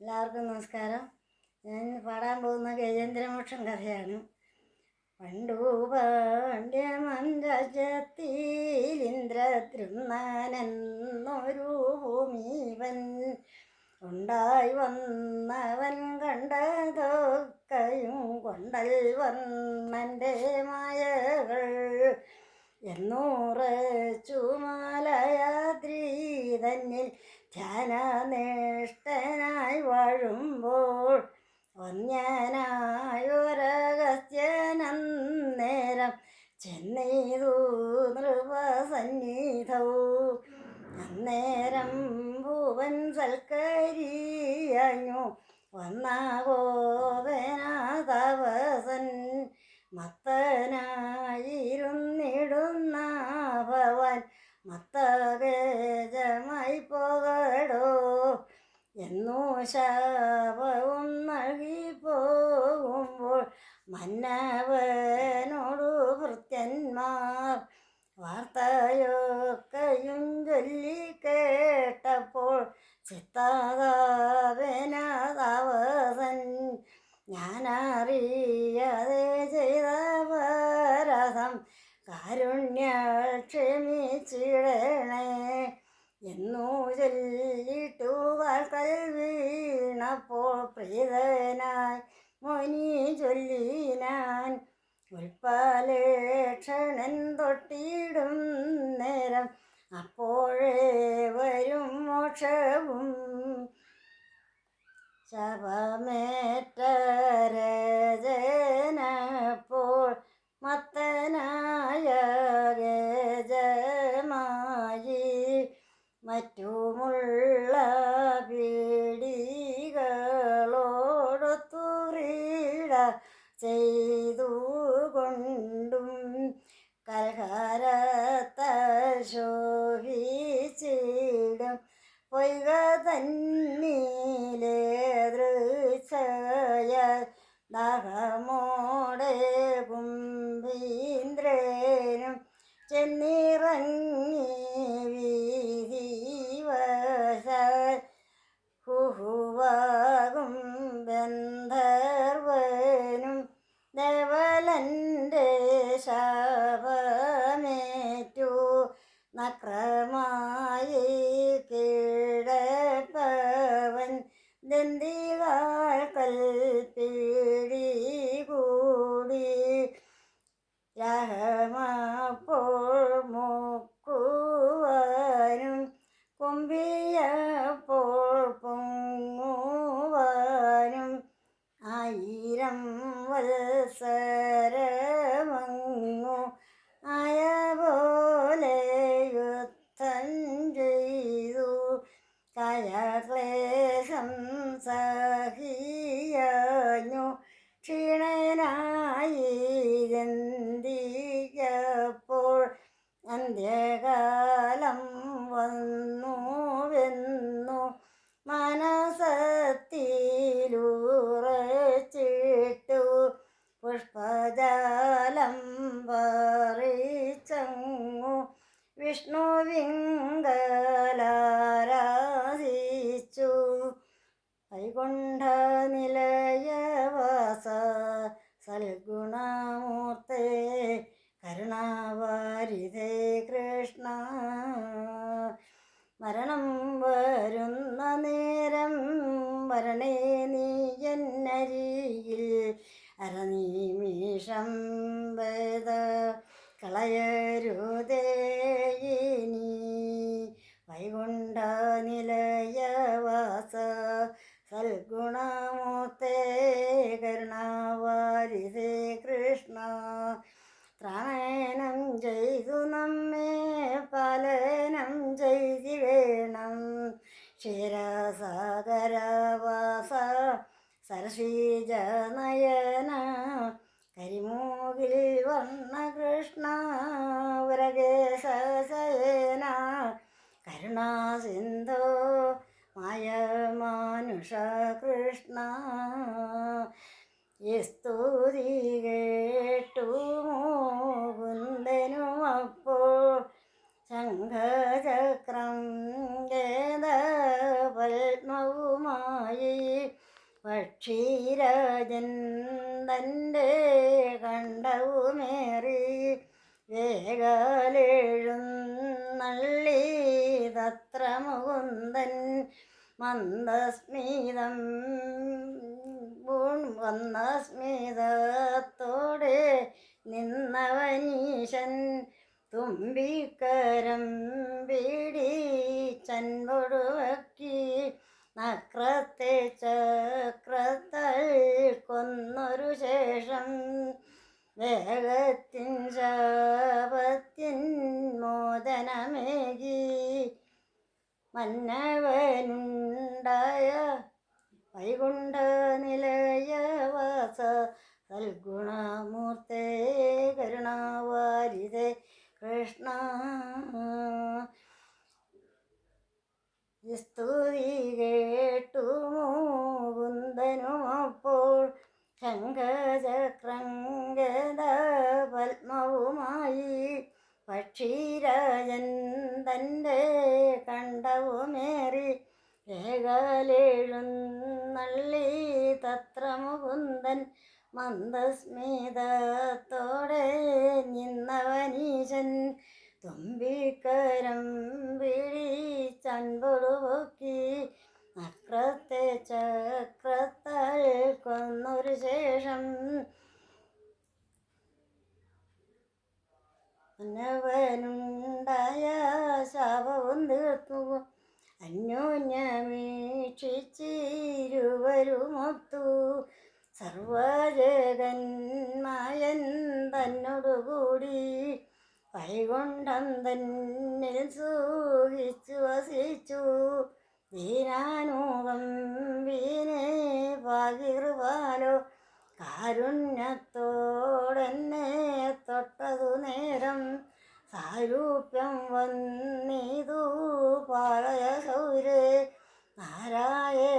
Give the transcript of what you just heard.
എല്ലാവർക്കും നമസ്കാരം. ഞാൻ പാടാൻ പോകുന്ന ഗജേന്ദ്രമോക്ഷം കഥയാണ്. പണ്ടു പാണ്ഡ്യമഞ്ചത്തിൽ ഇന്ദ്രദ്രുമ്നനെന്നൊരു ഭൂമിവൻ ഉണ്ടായി വന്നവൻ കണ്ടതൊക്കെയും കൊണ്ടൽ വർണ്ണൻ്റെ മായകൾ എന്നൂറച്ചു മലയാദ്രി തന്നിൽ ധ്യാനനിഷ്ഠനായി വാഴുമ്പോൾ വന്യനായൊരഗസ്ത്യനന്നേരം ചെന്നൈതു നൃപസന്നിധവും അന്നേരം ഭൂവൻ സൽക്കരിയഞ്ഞു വന്ന ഗോപനാഥവസൻ മത്തനായിരുന്നിടുന്ന ഭവാൻ മത്തകേജമായി പോകടോ എന്നു ശാപവും നൽകി പോകുമ്പോൾ മന്നവനോടു ഭൃത്യന്മാർ വാർത്തയൊക്കെയും ചൊല്ലി കേട്ടപ്പോൾ ചിത്താതാപനാഥവസൻ ഞാനറിയാതെ ചെയ്ത പരസം കാരുണ്യാൽ ക്ഷമിച്ചിടണേ എന്നു ചൊല്ലിട്ടു വാൾക്കൽ വീണപ്പോൾ പ്രീതനായി മുനി ചൊല്ലിനാൻ ഉൽപ്പാലേക്ഷണൻ തൊട്ടിടും നേരം അപ്പോഴേ വരും മോക്ഷവും ശപമേറ്റ രജനപ്പോൾ മത്തനായ ഗജമായി മറ്റുമുള്ള പീഡികളോടൊത്തു ക്രീഡ ചെയ്തു കൊണ്ടും കൽഹാരത്താൽ ശോഭിച്ചിടും പൊയ്ക തന്നിലെ ദൃശ്യ ദാഹമോടെ കുംഭീന്ദ്രനും ചെന്നിറങ്ങി വീതിവശാൽ ഹുഹുവാകും ഗന്ധർവനും ദേവലൻ്റെ ശാപമേറ്റു നക്രമായി കീഴപ്പവൻ ദന്തികാൽ കൽപ്പിടി കൂടി രാഹമപ്പോൾ മുക്കുവാനും കൊമ്പിയപ്പോൾ പൊങ്ങുവാനും 1000 വത്സരമങ്ങു ആയ പോലെ യുദ്ധം ചെയ്തു കായക്ലേശം സഹിയഞ്ഞു ക്ഷീണനായി ഗന്ധിക്കപ്പോൾ അന്ത്യകാലം വന്നുവെന്നു മനസത്തിലുറച്ചിട്ടു പുഷ്പജാലം പറിച്ചങ്ങു വിഷ്ണുവിങ്കലാരാധിച്ചു വൈകുണ്ഠ നിലയവാസ സൽഗുണമൂർത്തേ കരുണാവാരിധേ കൃഷ്ണ മരണം വരുന്ന നേരം വരണേ നീ എന്നരികിൽ അരനിമിഷം വേദ കളയരുതേ ഇനി വൈകുണ്ഠ നിലയവാസ സൽഗുണമൂർത്തേ കരുണാവാരിധേ കൃഷ്ണ ത്രാണനം ചെയ്തു നമ്മെ പാലനം ചെയ്തിടേണം ക്ഷീരസാഗരവാസ സരസീജനയന കരിമൂകിൽ വർണ്ണകൃഷ്ണ വരകേശയന കരുണാസിന്ധോ മായ മാനുഷ കൃഷ്ണ ഈ സ്തുതി കേട്ടു മുകുന്ദനുമപ്പോൾ ശംഖചക്രം ഗേദപത്മ പത്മവുമായി പക്ഷിരാജൻ തൻ്റെ കണ്ടവുമേറി വേഗാലെഴുന്നള്ളി തത്ര മുകുന്ദൻ മന്ദസ്മിതം വന്നസ്മിതത്തോടെ നിന്നവനീശൻ തുമ്പിക്കരം പിടിച്ചൻപൊടുവക്കി നക്രത്തെ ചക്രത്തൽ കൊന്നൊരു ശേഷം വേഗത്തിൻ ശാപത്തിൻ മോചനമേകി മന്നവനുണ്ടായ വൈകുണ്ഠ നിലയവാസ സൽഗുണമൂർത്തേ കരുണാവാരിതേ കൃഷ്ണ. സ്തുതി കേട്ടു മുകുന്ദനുമപ്പോൾ ശംഖചക്രംഗദ പത്മവുമായി പക്ഷിരാജൻ തൻ്റെ കണ്ടവുമേറി വേഗാലെഴുന്നള്ളി തത്ര മുകുന്ദൻ മന്ദസ്മിതത്തോടെ നിന്നവനീശൻ തുമ്പിക്കരം പിടിച്ചൻപൊടുപൊക്കി നക്രത്തെ ചക്രത്താൽ കൊന്നൊരു ശേഷം അന്നവനുണ്ടായ ശാപവും തീർത്തു അന്യോന്യമീക്ഷിച്ചിരുവരുമൊത്തു സർവജഗന്മായൻ തന്നോടുകൂടി വൈകുണ്ഠം തന്നിൽ സൂഹിച്ചു വസിച്ചു ദീനാനൂപം വീനെ ഭാഗ്യകൃപാലോ കാരുണ്യത്തോടെന്നെ തൊട്ടതു നേരം സാരൂപ്യം വന്നിതു പാളയ സൗരേ നാരായണ